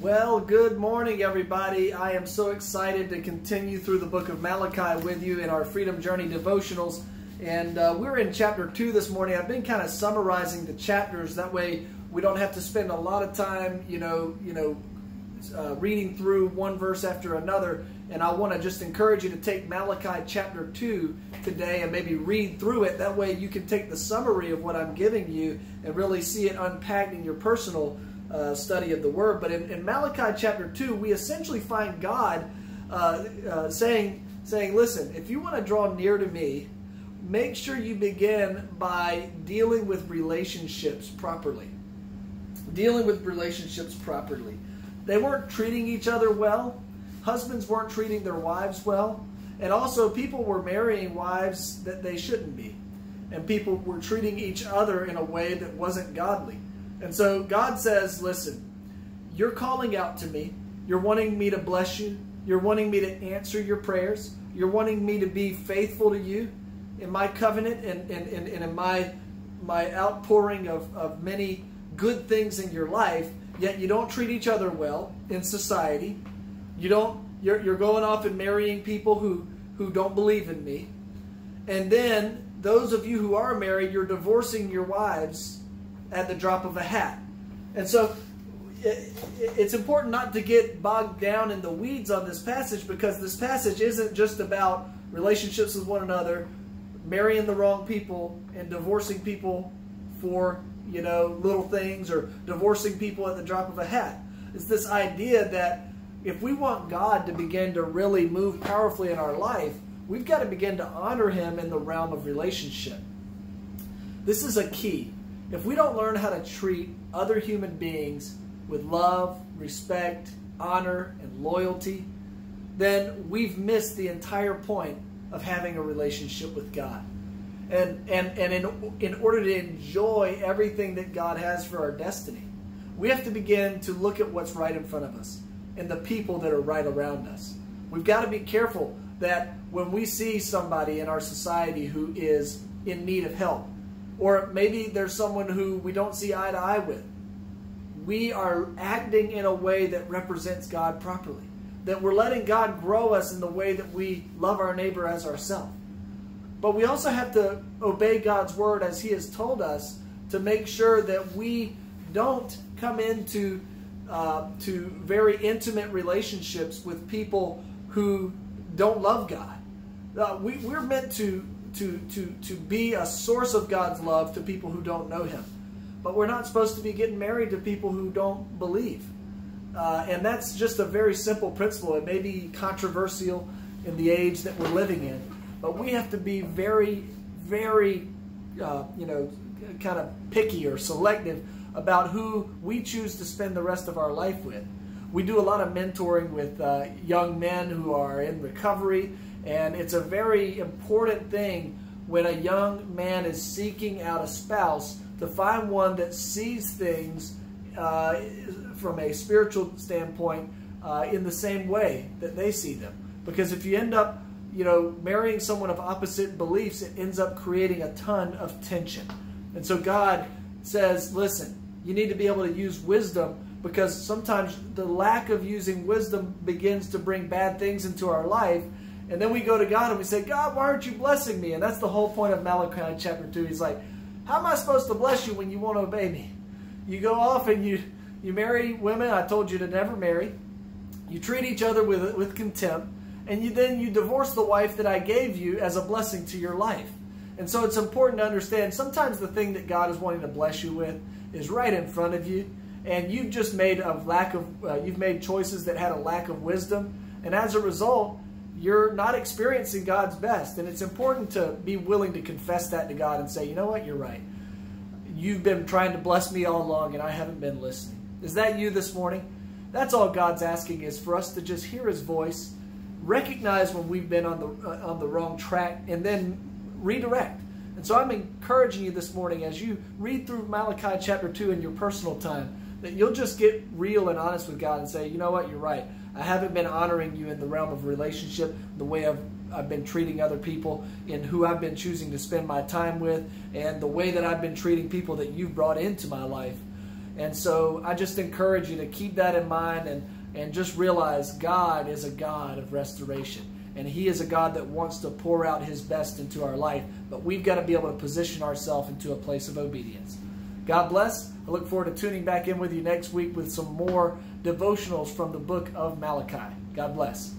Well, good morning, everybody. I am so excited to continue through the book of Malachi with you in our Freedom Journey devotionals. And we're in chapter 2 this morning. I've been kind of summarizing the chapters. That way we don't have to spend a lot of time, reading through one verse after another. And I want to just encourage you to take Malachi chapter 2 today and maybe read through it. That way you can take the summary of what I'm giving you and really see it unpacked in your personal study of the Word. But in Malachi chapter 2, we essentially find God saying, listen, if you want to draw near to me, make sure you begin by dealing with relationships properly. Dealing with relationships properly. They weren't treating each other well. Husbands weren't treating their wives well. And also people were marrying wives that they shouldn't be. And people were treating each other in a way that wasn't godly. And so God says, listen, you're calling out to me. You're wanting me to bless you. You're wanting me to answer your prayers. You're wanting me to be faithful to you in my covenant and in my outpouring of many good things in your life. Yet you don't treat each other well in society. You're going off and marrying people who don't believe in me. And then those of you who are married, you're divorcing your wives at the drop of a hat. And so it's important not to get bogged down in the weeds on this passage, because this passage isn't just about relationships with one another, marrying the wrong people and divorcing people for, little things, or divorcing people at the drop of a hat. It's this idea that if we want God to begin to really move powerfully in our life, we've got to begin to honor Him in the realm of relationship. This is a key. If we don't learn how to treat other human beings with love, respect, honor, and loyalty, then we've missed the entire point of having a relationship with God. And in order to enjoy everything that God has for our destiny, we have to begin to look at what's right in front of us and the people that are right around us. We've got to be careful that when we see somebody in our society who is in need of help, or maybe there's someone who we don't see eye to eye with, we are acting in a way that represents God properly. That we're letting God grow us in the way that we love our neighbor as ourselves. But we also have to obey God's word as He has told us, to make sure that we don't come into to very intimate relationships with people who don't love God. We're meant to be a source of God's love to people who don't know Him. But we're not supposed to be getting married to people who don't believe. And that's just a very simple principle. It may be controversial in the age that we're living in. But we have to be very, very, kind of picky or selective about who we choose to spend the rest of our life with. We do a lot of mentoring with young men who are in recovery. And it's a very important thing when a young man is seeking out a spouse to find one that sees things from a spiritual standpoint in the same way that they see them. Because if you end up, marrying someone of opposite beliefs, it ends up creating a ton of tension. And so God says, listen, you need to be able to use wisdom, because sometimes the lack of using wisdom begins to bring bad things into our life. And then we go to God and we say, God, why aren't you blessing me? And that's the whole point of Malachi chapter 2. He's like, how am I supposed to bless you when you won't obey me? You go off and you marry women I told you to never marry. You treat each other with contempt. And then you divorce the wife that I gave you as a blessing to your life. And so it's important to understand, sometimes the thing that God is wanting to bless you with is right in front of you. And you've just made you've made choices that had a lack of wisdom. And as a result, you're not experiencing God's best. And it's important to be willing to confess that to God and say, you know what, you're right. You've been trying to bless me all along and I haven't been listening. Is that you this morning? That's all God's asking, is for us to just hear His voice, recognize when we've been on the wrong track, and then redirect. And so I'm encouraging you this morning, as you read through Malachi chapter 2 in your personal time, that you'll just get real and honest with God and say, you know what, you're right. I haven't been honoring you in the realm of relationship, the way I've been treating other people, in who I've been choosing to spend my time with, and the way that I've been treating people that you've brought into my life. And so I just encourage you to keep that in mind and just realize God is a God of restoration. And He is a God that wants to pour out His best into our life. But we've got to be able to position ourselves into a place of obedience. God bless. I look forward to tuning back in with you next week with some more devotionals from the book of Malachi. God bless.